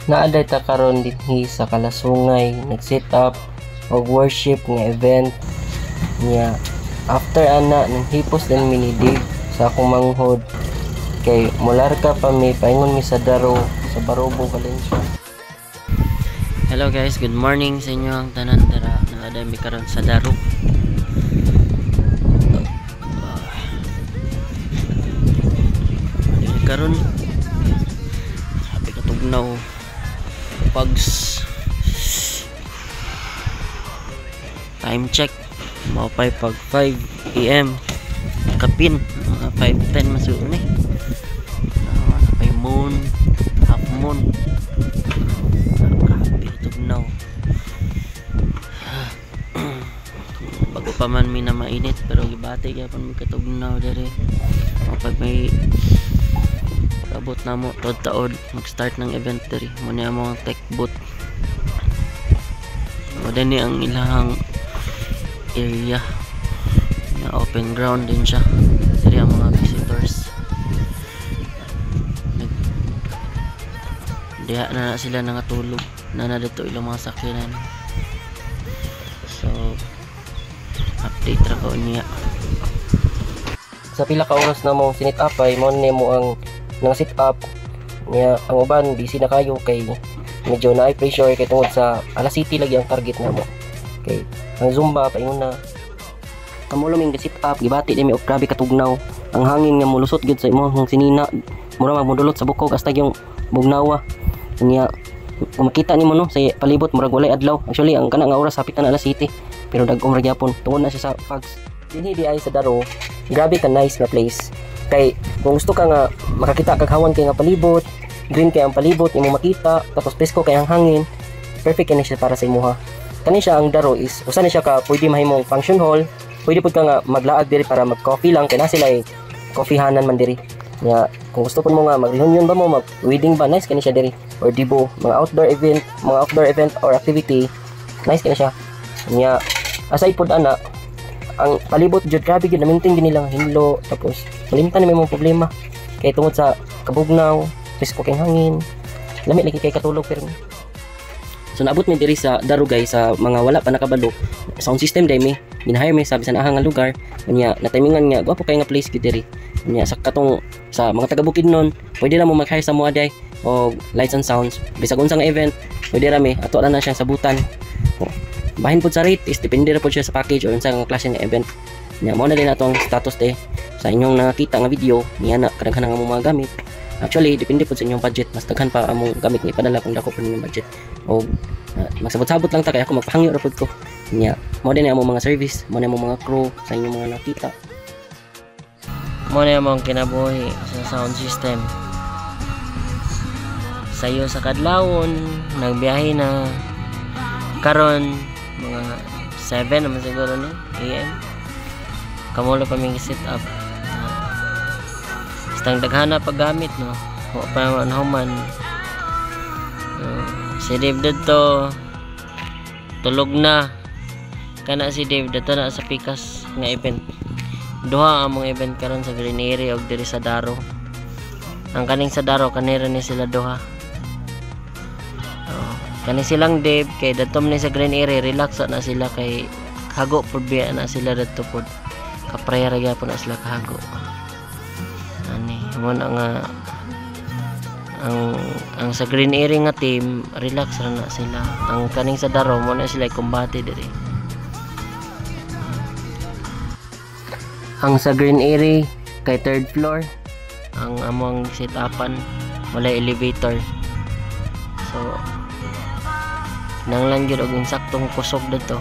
Naaday ta karon dinhi sa Kalasungay nag-set up og worship nga event niya. After ana nang hipos din mi ni Dave sa akong manghod kay mularga pa mi paingon mi sa Daro sa Barobo, Valencia. Hello guys, good morning sa inyo ang tanan. Tara, naaday mi karon sa Daro. Karon sabi ka tugnaw pags time check mao pag 5 AM kapin mga 5:10 masuon eh. Napay moon, half moon. Sabi ka tugnaw bago pa man mi na mainit pero gibati gyapon mi katugnaw dere pag may abot na mo taod mag-start ng event diri mo niya mo ang tech booth mo din ang ilahang area na open ground din siya diri ang mga visitors diha na sila nangatulog na dito ilang mga sakyanan. So update ra ko niya Sa pila ka oras na mo sinit up ay mo nimo ang nang sit up niya. Ang uban busy na kayo kay medyo na pressure kay tungod sa alas city lagi ang target namo. Kay ang Zumba paingon na kamulo ming sit up gibati mi og grabe katugnaw ang hangin nga mulusot gyud sa imong sinina mura magmudulot sa bukog hasta yung bugnawa niya. Kung makita nimo no sa palibot murag walay adlaw. Actually ang kana nga oras hapit na alas city pero dag-om ra gyapon tungod na siya sa fogs. Dinhi di ay sa Daro, grabe ka nice nga place. Kay kung gusto ka nga makakita kag hawan kay nga palibot, green kay ang palibot imo makita, tapos presko kay ang hangin, perfect kini siya para sa imuha. Kani siya ang Daro is usa ni siya ka pwede mahimong function hall, pwede pud ka nga maglaag diri para mag-coffee lang kay na sila ay coffeehanan man diri. Nya kung gusto pud mo nga mag-reunion ba mo, mag-wedding ba, nice kani siya diri, or dibo, mga outdoor event or activity, nice kani siya. Nya aside pud ana ang palibot jud grabe gyud na-maintain din nilang hinlo, tapos malimtan ni may mga problema kay tungod sa kabugnaw, presko kay hangin, lami lagi kay katulog pero. So naabot mi diri sa Daro guys sa mga wala pa nakabalo. Sound system dai mi ginahire mi sa bisan ahang nga lugar unya natimingan nga gwapo kay nga place gid diri. Unya sa katong sa mga taga Bukidnon pwede ra mo mag-hire sa mo aday og lights and sounds bisag unsa nga event pwede ra mi ato na siyang sabutan. Bahin po sa rate is depende na po siya sa package o sa klase ng event niya. Mao na din ato ang status sa inyong nakita nga video niya na kadaghan nga mga gamit. Actually depende po sa inyong budget, mas daghan pa among gamit ni padala kung dako po ninyong budget o magsabot-sabot lang ta kay ako magpahangyo ra pud ko niya. Mao din among mga service, mao na among mga crew sa inyong mga nakita, mao na among kinabuhi sa sound system. Sayo sa kadlawon nagbiyahe na karon mga 7 naman siguro ni AM kamulo pa may set up stang daghana paggamit no wa pa man human. Si Dave dito tulog na kana si Dave dito na sa pikas nga event. Duha ang mga event karon sa Green Area og diri sa Daro. Ang kaning sa Daro kanira ni sila duha. Kani silang Dave kay datom ni sa Green Area relax na sila kay hago pud biya na sila dito pud kaprera gyapon na sila kahago. Ani mo na nga ang sa Green Area nga team relax ra na sila. Ang kaning sa Daro mo na sila kumbate diri. Ang sa Green Area kay third floor ang among set-upan wala elevator. So nang lang gyud og insaktong kusog dito.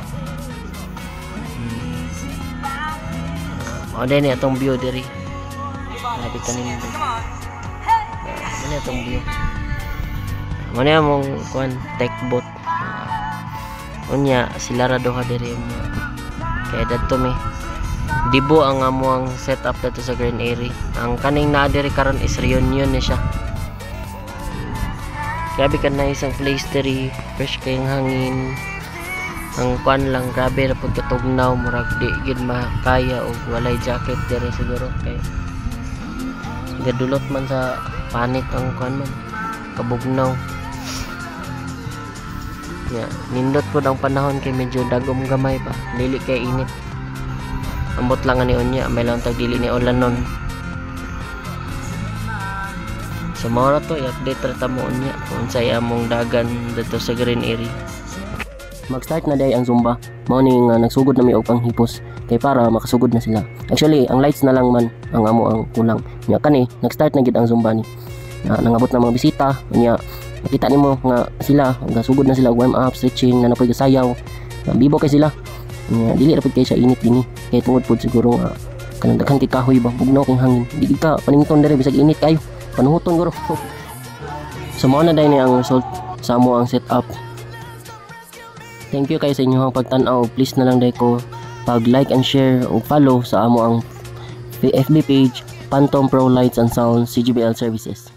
Mao din atong view diri. Lapit tanim dito. Ano atong view? Mao na among kuan tech booth. Unya sila ra duha diri mo. Kay dadto mi. Dibo ang among setup dito sa Green Area. Ang kaning naa diri karon is reunion ni siya. Grabe ka na isang place diri, fresh kayong hangin. Ang kwan lang, grabe na pagkatugnaw, murag di gid makaya o walay jacket diri siguro kay gadulot man sa panit ang kwan man, kabugnaw. Yeah, nindot po ang panahon kay medyo dagom gamay pa. Dili kay init. Ambot lang ani unya, may lang tag dili ni ulan nun. Sa mga to, i-update rata mo unya kung say among dagan dito sa green area. Mag-start na day ang Zumba. Mao ni nga nagsugod na mi og panghipos kay para makasugod na sila. Actually, ang lights na lang man ang amo ang kulang. Nya kani, nag-start na gid ang Zumba ni. Nangabot na mga bisita, nya makita nimo nga sila gasugod na sila warm up, stretching, na napoy gasayaw. Bibo kay sila. Nya dili ra pud kay sa init dinhi. Kay tungod pud siguro nga kanang daghan kay kahoy ba bugnaw kay hangin. Dili ka paningiton dere bisag init kayo. Panuhuton guro. So mao na day ni ang result sa amo ang setup. Thank you kayo sa inyong pagtan-aw. Please na lang day ko pag-like and share o follow sa amo ang FB page Phantom Pro Lights and Sound CGBL Services.